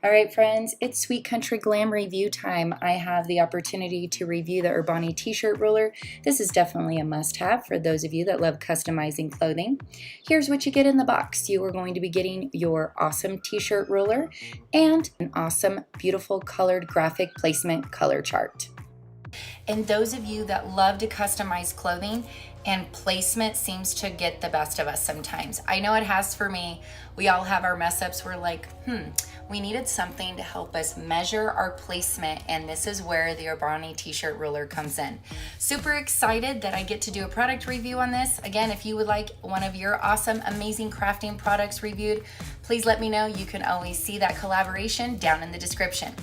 All right, friends, it's Sweet Country Glam review time. I have the opportunity to review the Urboni t-shirt ruler. This is definitely a must-have for those of you that love customizing clothing. Here's what you get in the box. You are going to be getting your awesome t-shirt ruler and an awesome, beautiful colored graphic placement color chart. And those of you that love to customize clothing, and placement seems to get the best of us sometimes. I know it has for me. We all have our mess ups. We're like, we needed something to help us measure our placement, and this is where the Urboni t-shirt ruler comes in. Super excited that I get to do a product review on this. Again, if you would like one of your awesome, amazing crafting products reviewed, please let me know. You can always see that collaboration down in the description.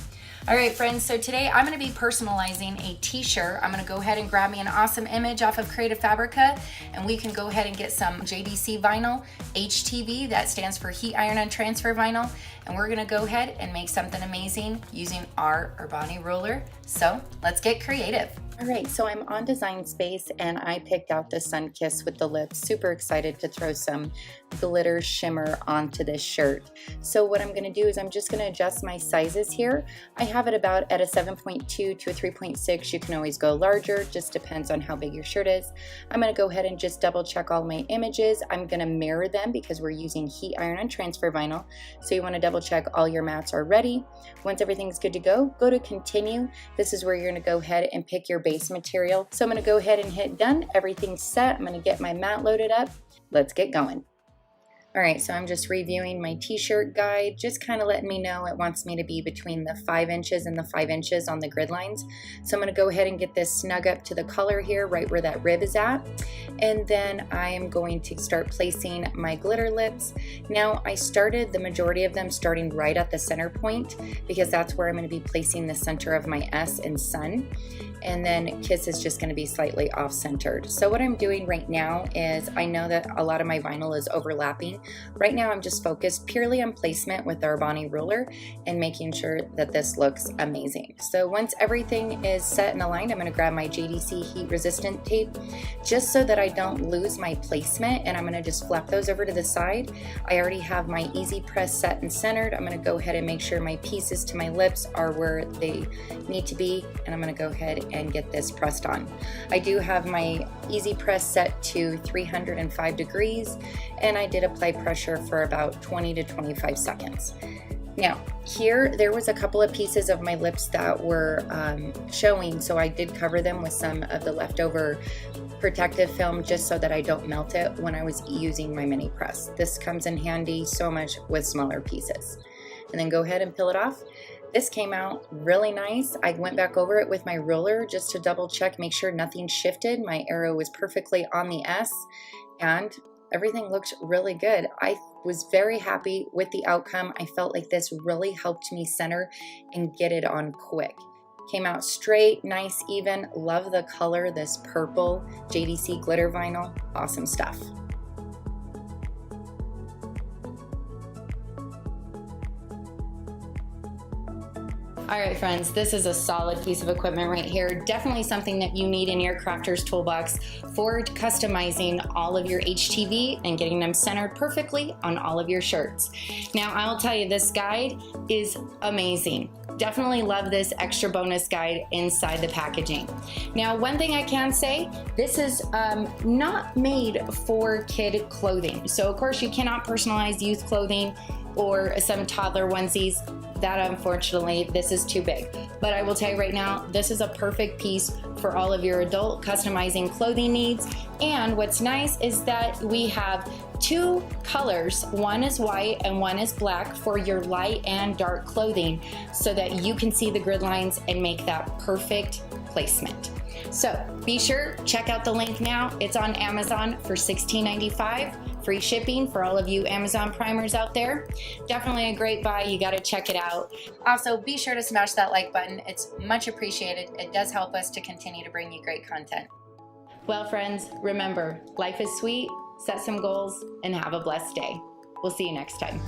All right, friends, so today I'm gonna be personalizing a t-shirt. I'm gonna go ahead and grab me an awesome image off of Creative Fabrica, and we can go ahead and get some JDC vinyl, HTV, that stands for heat iron and transfer vinyl, and we're gonna go ahead and make something amazing using our Urboni ruler. So let's get creative. All right, so I'm on Design Space and I picked out the Sun Kiss with the lips. Super excited to throw some glitter shimmer onto this shirt. So what I'm gonna do is I'm just gonna adjust my sizes here. I have it about at a 7.2 to a 3.6. You can always go larger, just depends on how big your shirt is. I'm gonna go ahead and just double check all my images. I'm gonna mirror them because we're using heat iron and transfer vinyl. So you wanna double check all your mats are ready. Once everything's good to go to continue. This is where you're gonna go ahead and pick your base material. So I'm gonna go ahead and hit done. Everything's set. I'm gonna get my mat loaded up. Let's get going. All right, so I'm just reviewing my t-shirt guide, just kind of letting me know it wants me to be between the 5 inches and the 5 inches on the grid lines. So I'm gonna go ahead and get this snug up to the color here, right where that rib is at. And then I am going to start placing my glitter lips. Now I started the majority of them starting right at the center point because that's where I'm gonna be placing the center of my S in Sun. And then Kiss is just gonna be slightly off-centered. So what I'm doing right now is, I know that a lot of my vinyl is overlapping. Right now I'm just focused purely on placement with the Urboni ruler and making sure that this looks amazing. So once everything is set and aligned, I'm gonna grab my JDC heat resistant tape just so that I don't lose my placement, and I'm gonna just flap those over to the side. I already have my easy press set and centered. I'm gonna go ahead and make sure my pieces to my lips are where they need to be, and I'm gonna go ahead and get this pressed on. I do have my easy press set to 305 degrees, and I did apply pressure for about 20 to 25 seconds. Now here there was a couple of pieces of my lips that were showing, so I did cover them with some of the leftover protective film just so that I don't melt it when I was using my mini press. This comes in handy so much with smaller pieces. And then go ahead and peel it off. This came out really nice. I went back over it with my ruler just to double check, make sure nothing shifted. My arrow was perfectly on the S and everything looked really good. I was very happy with the outcome. I felt like this really helped me center and get it on quick. Came out straight, nice, even. Love the color, this purple JDC glitter vinyl. Awesome stuff. All right, friends, this is a solid piece of equipment right here. Definitely something that you need in your crafter's toolbox for customizing all of your HTV and getting them centered perfectly on all of your shirts. Now, I'll tell you, this guide is amazing. Definitely love this extra bonus guide inside the packaging. Now, one thing I can say, this is not made for kid clothing. So, of course, you cannot personalize youth clothing or some toddler onesies. That, unfortunately, this is too big. But I will tell you right now, this is a perfect piece for all of your adult customizing clothing needs. And what's nice is that we have 2 colors. One is white and one is black for your light and dark clothing so that you can see the grid lines and make that perfect placement. So be sure, check out the link now. It's on Amazon for $16.95. Free shipping for all of you Amazon primers out there. Definitely a great buy. You got to check it out. Also, be sure to smash that like button. It's much appreciated. It does help us to continue to bring you great content. Well, friends, remember, life is sweet. Set some goals and have a blessed day. We'll see you next time.